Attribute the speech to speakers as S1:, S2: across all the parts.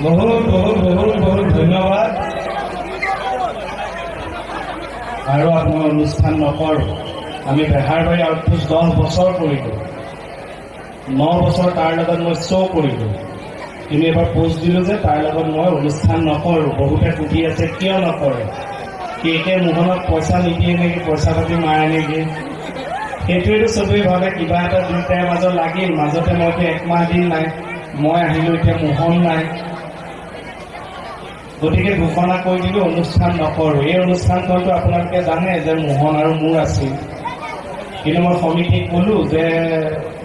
S1: বহুত বহুত বহুত বহুত ধন্যবাদ। আৰু আপোনাৰ অনুষ্ঠান নকৰোঁ। আমি বেহাৰবাৰী আউটপোষ্ট 10 বছৰ কৰিলোঁ, 9 বছৰ তাৰ লগত মই শ্ব' কৰিলোঁ, কিন্তু এবাৰ পোষ্ট দিলোঁ যে তাৰ লগত মই অনুষ্ঠান নকৰোঁ। বহুতে সুধি আছে কিয় নকৰে, কেকে মোহনক পইচা নিদিয়ে নেকি, পইচা পাতি মাৰে নেকি। সেইটোৱেতো চবেই ভাবে, কিবা এটা দুয়োটাৰ মাজত লাগিল। মাজতে মইতো 1 মাহ দিন নাই, মই আহিলোঁ, এতিয়া মোহন নাই। গতিকে ঘোষণা কৰি দিলোঁ অনুষ্ঠান নকৰোঁ। এই অনুষ্ঠানখনটো আপোনালোকে জানে যে মোহন আৰু মোৰ আছিল, কিন্তু মই সমিতিক ক'লোঁ যে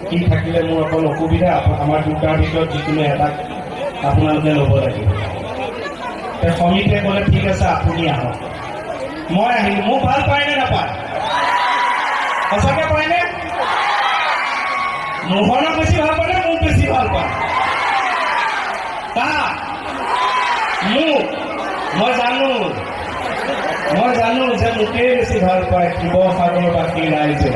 S1: কি থাকিলে মোৰ অকল অসুবিধা, আমাৰ দুটাৰ ভিতৰত যিকোনো এটা আপোনালোকে ল'ব লাগিব। সমিতিয়ে ক'লে ঠিক আছে আপুনি আহক। মই আহিলোঁ। মোক ভাল পায় নে নাপায়? সঁচাকৈ পায়নে? মোহনক বেছি ভাল পায় নে মোক বেছি ভাল পায়? কাক? মোক। মই জানো যে মোকেই বেছি ভাল পায় শিৱসাগৰবাসী ৰাইজে।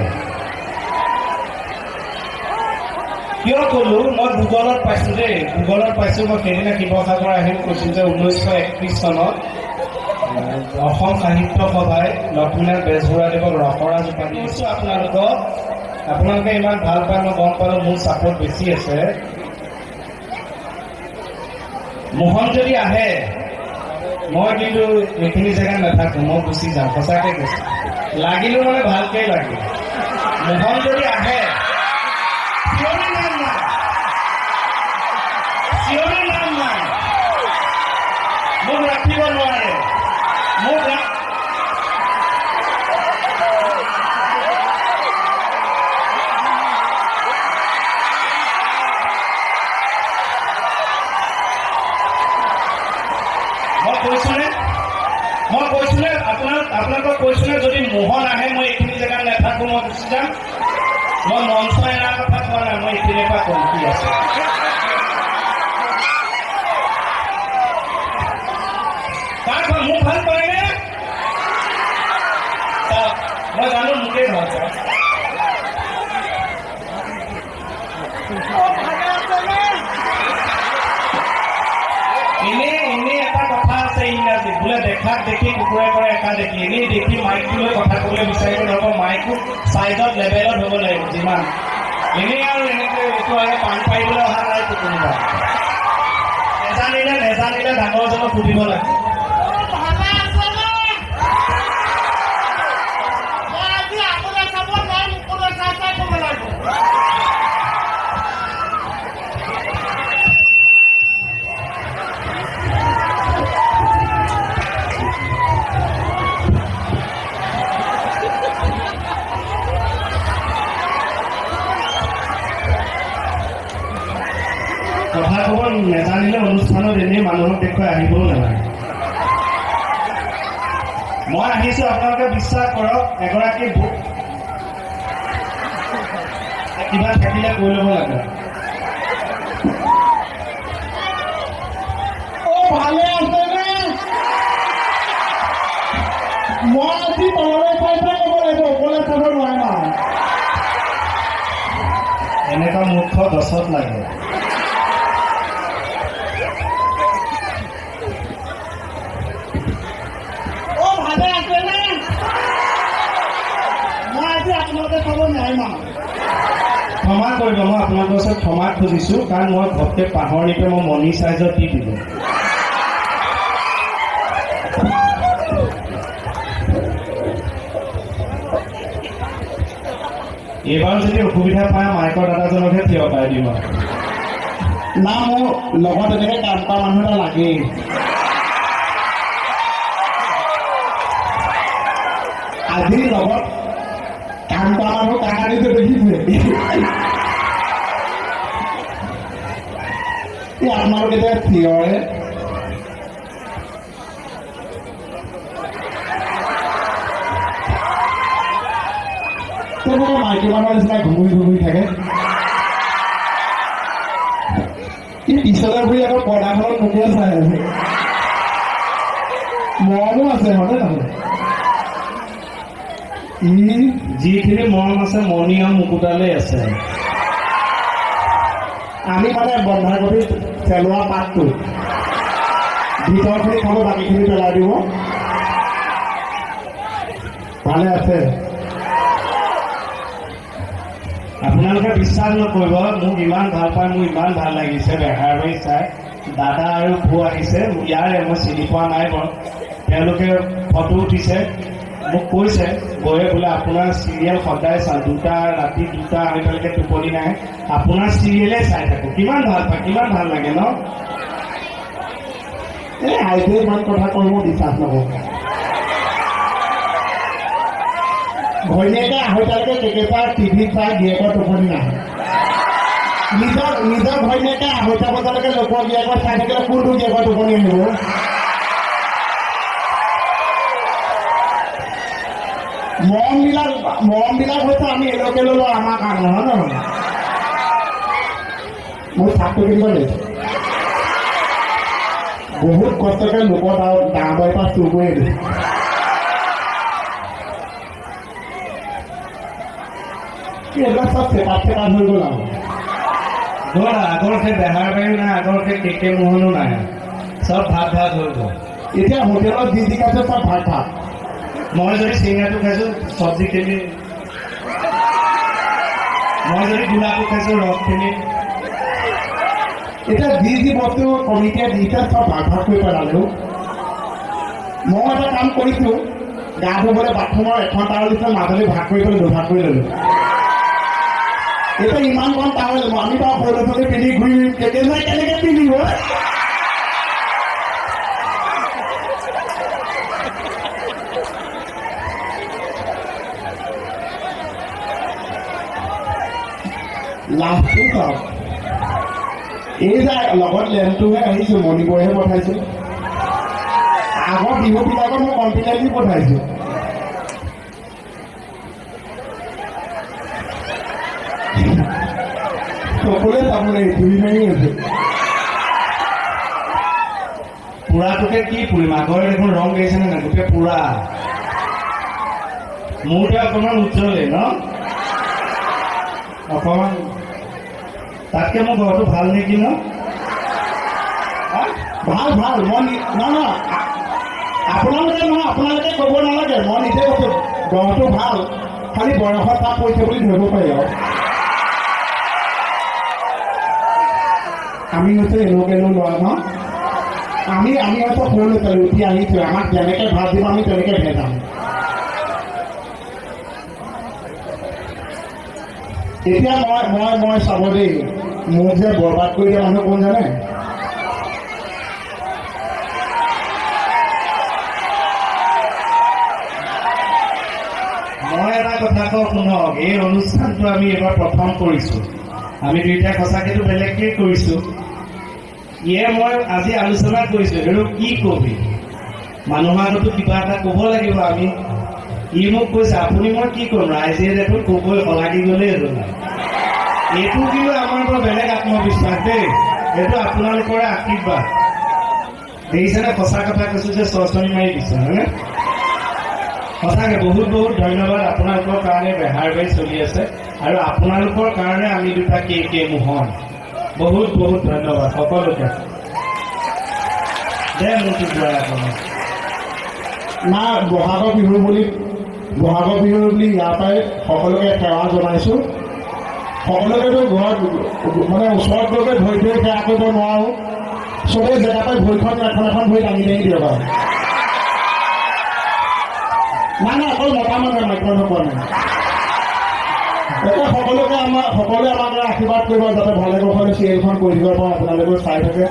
S1: কিয় ক'লো? মই গুগলত পাইছোঁ দেই, গুগলত পাইছোঁ। মই সেইদিনা শিৱসাগৰ আহিম কৈছোঁ যে 1931 চনত অসম সাহিত্য সভাই লক্ষ্মীনাথ বেজবৰুৱাদেৱক ৰসৰাজ উপাধি দিছোঁ। আপোনালোকে ইমান ভাল পায়, মই গম পালোঁ। মোৰ ছাপোৰ্ট বেছি আছে। মোহন যদি আহে, মই কিন্তু এইখিনি জেগাত নাথাকোঁ, মই গুচি যাম। সঁচাকৈ কৈছোঁ, লাগিলোঁ মানে ভালকৈ লাগিল। মোহন যদি আহে, চিঞৰি নাম নাই, মোক ৰাখিব নোৱাৰে। মই কৈছোনে আপোনালোকক কৈছোনে, যদি মোহন আহে মই এইখিনি জেগাত নাথাকোঁ, মই গুচি যাম। মই মঞ্চ এৰাৰ কথা কোৱা নাই, মই এইখিনিৰ পৰা কম কি আছে। মোক ভাল পায়নে? মই জানো মোকেই ভাল পায়। এনেই এটা কথা আছে ইংৰাজীত, বোলে দেখাক দেখি কুকুৰে কৰে একা দেখি। এনেই দেখি মাইকটো লৈ কথা ক'বলৈ বিচাৰিব নহ'ব, মাইকো চাইজত লেভেলত হ'ব লাগিব যিমান। এনেই আৰু এনেকৈ এইটো আহে পাণ পাৰিবলৈ অহা নাই কোনোবা। নেজানিলে ডাঙৰজনক সুধিব লাগে। কথা ক'ব নেজানিলে অনুষ্ঠানত এনেই মানুহক দেখুৱাই আহিবও নালাগে। মই আহিছোঁ, আপোনালোকে বিশ্বাস কৰক। এগৰাকী কিবা থাকিলে কৈ ল'ব লাগে।
S2: ভালে আছেনে? মই আজি তললৈ চাই ক'ব লাগিব, ওপৰলৈ চাব নোৱাৰিম আৰু।
S1: এনেকুৱা মূৰ্খ গছত লাগে।
S2: ভালে আছেনে? মই আজি আপোনালোকে চাব নোৱাৰিম আৰু।
S1: ক্ষমা কৰিব, মই আপোনালোকৰ ওচৰত ক্ষমা খুজিছোঁ, কাৰণ মই ঘপকৈ পাহৰি পেলাই মই মণি চাইজত দি দিলোঁ। এইবাৰ যদি অসুবিধা পায় মাইকৰ দাদাজনকহে থিয় পাই দিম আৰু।
S2: না, মোৰ লগত এনেকৈ কাম কৰা মানুহ এটা লাগেই। আজি লগত কাম কৰা মানুহ কাহানিটো দেখিছে। আপোনালোক এতিয়া থিয়ৰে মাইকী মানুহৰ নিচিনা ঘুমুৰি থাকে। ই পিছলৈ ঘূৰি আকৌ পৰ্দাখনত মোকে চাই আছে। মৰমো আছে হয়নে নহয়?
S1: যিখিনি মৰম আছে মণি আৰু মুকুতালে আছে।
S2: আমি মানে বন্ধাকবি পেলোৱা পাতটো ভিতৰখিনি খাব, বাকীখিনি পেলাই দিব। ভালে আছে?
S1: আপোনালোকে বিশ্বাস নকৰিব, মোক ইমান ভাল পায়, মোৰ ইমান ভাল লাগিছে বেহাৰবাৰী চাই। দাদা আৰু বৌ আহিছে ইয়াৰে, মই চিনি পোৱা নাই বাৰু। তেওঁলোকে ফটো উঠিছে, মোক কৈছে বৌয়ে বোলে আপোনাৰ চিৰিয়েল সদায় চাওঁ, ৰাতি 2টা আঢ়ৈটালৈকে টোপনি নাহে, আপোনাৰ চিৰিয়েলে চাই থাকোঁ। কিমান ভাল পায়, কিমান ভাল লাগে ন?
S2: এই আইজে ইমান কথা কৈ মই বিশ্বাস নকৰোঁ। ঘৈণীয়েকে আঢ়ৈটালৈকে কেতিয়াবা টিভিত চাই গিয়েকৰ টোপনি নাহে। নিজৰ ঘৈণীয়েকে আঢ়ৈটা বজালৈকে লোকৰ গিয়েকৰ চাই থাকিলে কোনটো গিয়েকৰ টোপনি আহিব? মৰমবিলাক হৈছে আমি এলোকে ল'লো আমাৰ কাৰণে, হয় নহয়? মোৰ চাকটো কিনিব লাগিব। বহুত কষ্টকে লোকৰ ডাঙৰ বাৰীৰ পৰা চুৰ কৰি দিছে। এইবিলাক চব চেপাত হৈ গ'ল আৰু।
S1: আগৰ সেই বেহাৰবাৰীও নাই, আগৰ সেই কেকে মোহনো নাই, চব ভাগ হৈ গ'ল।
S2: এতিয়া হোটেলত যি খাইছে চব ভাগ।
S1: মই যদি চিঙৰাটো খাইছোঁ চব্জি খিনি, মই যদি গোলাটো খাইছোঁ ৰসখিনি।
S2: এতিয়া যি বস্তু কমিটিয়ে দিছে চব ভাগ কৰি পেলালেও। মই এটা কাম কৰিছোঁ, গা ধুবলৈ বাথৰুমৰ এখন টাৱেল দিছে, মাজলৈ ভাগ কৰি পেলাই দুভাগ কৰি ল'লোঁ। এতিয়া ইমান কম টাৱেল আমি বাৰু সৰু ছোৱালী পিন্ধি ঘূৰি কেনেকৈ পিন্ধিব? লাভটো চাওক, এই যে লগত লেম্পটোহে আহিছোঁ, মণিপুৰহে পঠাইছোঁ। আগৰ বিহুবিলাকত মই কম্পিউটাৰ দি পঠাইছোঁ। সকলোৱে চাবলৈ ঘূৰি মাৰি আছে।
S1: পুৰাটোকে কি পুৰিম, আগৰ দেখোন ৰং গৈছে নে নাই, গোটেই পুৰা। মোৰতো অকণমান উজ্জ্বলেই ন, অকণমান তাতকে মোৰ ঘৰটো ভাল নেকি ন?
S2: ভাল মই নহয় আপোনালোকে ক'ব নালাগে, মই নিজে কৈছোঁ ঘৰটো ভাল, খালি বয়সত তাপ পৰিছে বুলি ধৰিব পাৰি আৰু। আমি হৈছে এলোকে লোৱা ন, আমি হয়তো সৰু ল'ৰা ছোৱালী উঠি আহিছোঁ, আমাক যেনেকৈ ভাত দিব আমি তেনেকৈ ভেজাম। এতিয়া মই চাব দেই, মোক যে বৰবাদ কৰি দিয়া মানুহ কোন জানে?
S1: মই এটা কথা কওঁ শুনক, এই অনুষ্ঠানটো আমি এইবাৰ প্ৰথম কৰিছোঁ, আমি দুইটাই সঁচাকেতো বেলেগকেই কৰিছোঁ। মই আজি আলোচনা কৰিছোঁ, আৰু কি কবি, মানুহৰ আগতো কিবা এটা ক'ব লাগিব আমি। মোক কৈছে আপুনি মই কি ক'ম, ৰাইজে দেখোন ক'বই, শলাগি গ'লেই হ'ল। এইটো কিন্তু আমাৰ পৰা বেলেগ আত্মবিশ্বাস দেই, এইটো আপোনালোকৰে আশীৰ্বাদ। দেখিছেনে, সঁচা কথা কৈছোঁ যে চৰচনি মাৰি দিছে, হয়নে? সঁচাকৈ বহুত ধন্যবাদ আপোনালোকৰ কাৰণে বেহাৰবাৰী চলি আছে, আৰু আপোনালোকৰ কাৰণে আমি দুটা কে মোহন। বহুত ধন্যবাদ সকলোকে। দে মোক
S2: না বহাগৰ বিহু বুলি ইয়াৰ পৰাই সকলোকে সেৱা জনাইছোঁ। সকলোকেতো ঘৰত মানে ওচৰত গৈ ভৰি সেৱা কৰিব নোৱাৰোঁ, চবেই জেগা পাই ভৰিখন এখন ভৰি দাঙি দিয়ক আৰু। নাই অকল মতা মানুহে মাইকৰ নকৰা নাই। এতিয়া সকলোৱে আমাক আশীৰ্বাদ কৰিব, যাতে ভালে কুশলে চিৰিয়েলখন কৰি দিব পাৰোঁ। আপোনালোকেও চাই থাকে,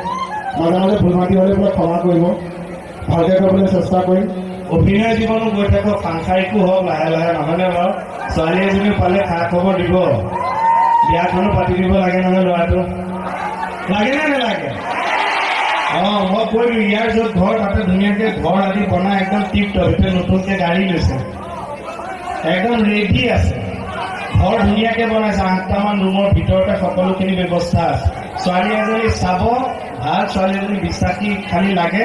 S2: মাজে ভুল মাতি হ'লে বোলে ক্ষমা কৰিব, ভালকৈ কৰিবলৈ চেষ্টা কৰিম।
S1: অভিনয় জীৱনো গৈ থাকক, সাংসাৰিকো হওক লাহে নহয়নে বাৰু? ছোৱালী এজনী পালে খা খবৰ দিব, বিয়াখনো পাতি দিব লাগে নহয় ল'ৰাটো, লাগে নে নালাগে? মই কৈ দিওঁ, ইয়াৰ য'ত ঘৰ তাতে ধুনীয়াকৈ ঘৰ আদি বনাই একদম টিপটপ, এতিয়া নতুনকৈ গাড়ী লৈছে, একদম ৰেডি আছে, ঘৰ ধুনীয়াকৈ বনাইছে, 8টামান ৰুমৰ ভিতৰতে সকলোখিনি ব্যৱস্থা আছে। ছোৱালী এজনী চাব, ভাল ছোৱালী এজনী বিশ্বাসী খালি লাগে,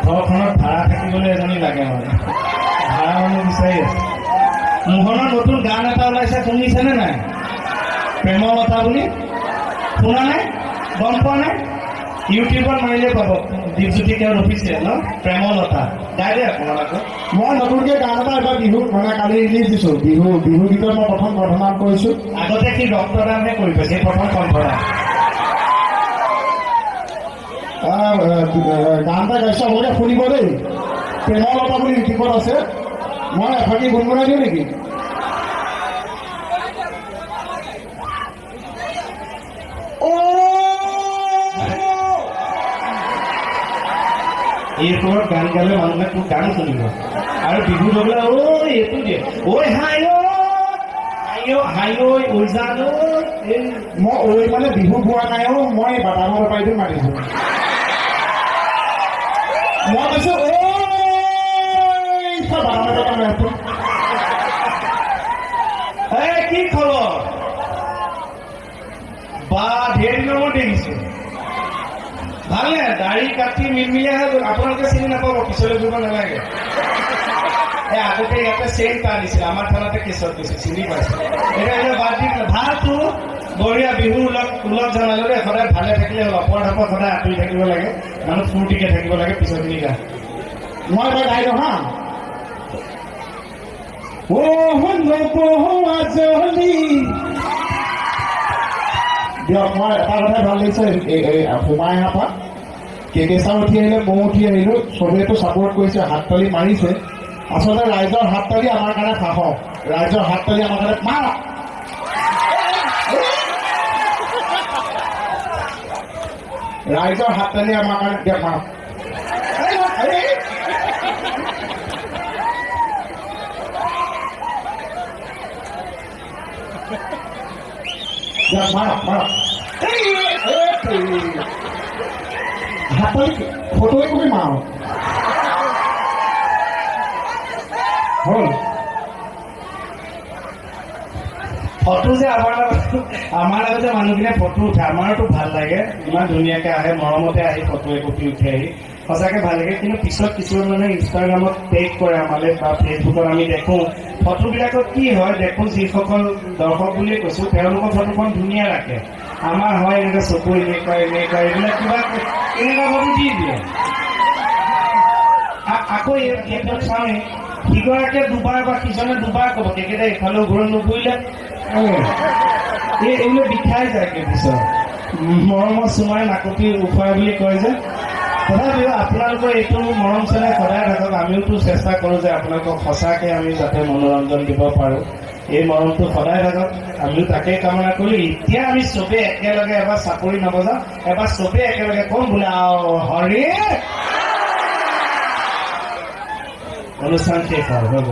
S1: ঘৰখনত ভাড়া থাকিবলৈ এজনী লাগে, মানে ভাড়া মানুহ বিচাৰি আছে। মোহনৰ নতুন গান এটা ওলাইছে, শুনিছেনে নাই? প্ৰেমৰ কথা বুলি শুনা নাই, গম পোৱা নাই? ইউটিউবত মাৰিলে পাব দীপজ্যোতি কেওট অফিচিয়েল ন প্ৰেমলতা গাই দে আপোনালোকে
S2: মই নতুনকৈ গান এটা এবাৰ বিহুত মানে কালি ৰিলিজ দিছোঁ বিহু গীতত মই প্ৰথম কণ্ঠনাম কৰিছোঁ
S1: আগতে কি ৰক্তদানহে কৰি পাইছে প্ৰথম কণ্ঠদান
S2: গান এটা গাইছোঁ আপোনালোকে শুনিব দেই প্ৰেমলতা বুলি ইউটিউবত আছে মই এফাকি গুণগুণাই দিওঁ নেকি
S1: এই সময়ত গান গালে মানুহে তোৰ গান শুনিব আৰু বিহু লগে এইটো দিয়ে ঐ হাই হাই ঐ জান
S2: মই ঐ মানে বিহু গোৱা নাই মই বাদামৰ বাইদেউ মাতিছোঁ মই কৈছোঁ
S1: কি খবৰ বা ঢেৰ দিনৰ মূৰত দেখিছোঁ ভালনে দাড়ি কাটি মিলমিলিয়াহে আপোনালোকে চিনি নাপাব পিছলৈ ঘূৰিব নালাগে এই আগতে ইয়াতে চেইন এটা আনিছিলে আমাৰ থানাতে কেছত গৈছে চিনি পাইছে এতিয়া বাদ দি ভালটো বঢ়িয়া বিহু উলগ জনালো দেই সদায় ভালে থাকিলে হ'ল অপৰ ঢাপৰ সদায় আঁতৰি থাকিব লাগে মানুহ ফূৰ্তিকে থাকিব লাগে পিছৰখিনি গা
S2: মই এবাৰ গাই দিওঁ হা দিয়ক মই এটা কথাই ভাল লাগিছে সোমাই অহাৰ পৰা কেকেচা উঠি আহিলে ময়ো উঠি আহিলোঁ চবেইতো ছাপোৰ্ট কৰিছে হাত তালি মাৰিছে আচলতে ৰাইজৰ হাত তালি আমাৰ কাৰণে সাহস ৰাইজৰ হাত তালি আমাৰ কাৰণে মাৰ ৰাইজৰ হাত তালি আমাৰ কাৰণে দিয়ক মাৰ হাততালি ফটোৱে কৰি মাৰ হ'ল
S1: ফটো যে আমাৰ লগত যে মানুহখিনিয়ে ফটো উঠে আমাৰতো ভাল লাগে ইমান ধুনীয়াকৈ আহে মৰমতে আহি ফটো একপি উঠি আহি সঁচাকৈ ভাল লাগে কিন্তু পিছত কিছুমান মানুহে ইনষ্টাগ্ৰামত টেগ কৰে আমালৈ বা ফেচবুকত আমি দেখোঁ ফটোবিলাকত কি হয় দেখোঁ যিসকল দৰ্শক বুলিয়ে কৈছোঁ তেওঁলোকৰ ফটোখন ধুনীয়া ৰাখে আমাৰ হয় এনেকৈ চকু এনেকুৱা এইবিলাক কিবা এনেকুৱা ফটো দি দিয়ে আকৌ এইবিলাক চাওঁৱেই সিগৰাকীয়ে দুবাৰ বা সিজনে দুবাৰ ক'ব তেখেতে ইফালেও ঘূৰত নুঘূৰিলে এইবিলাক বিষাই যায়গৈ পিছত মৰমৰ চুমাই নাকতি উখোৱাই বুলি কয় যে তথাপিও আপোনালোকৰ এইটো মৰম চেনেহ সদায় থাকক আমিওতো চেষ্টা কৰোঁ যে আপোনালোকক সঁচাকৈ আমি যাতে মনোৰঞ্জন দিব পাৰোঁ এই মৰমটো সদায় থাকক আমিও তাকেই কামনা কৰিলোঁ এতিয়া আমি চবেই একেলগে এবাৰ চাপৰি নবজাওঁ এবাৰ চবেই একেলগে ক'ম বোলে হৰি অনুষ্ঠান শেষ হয় হ'ব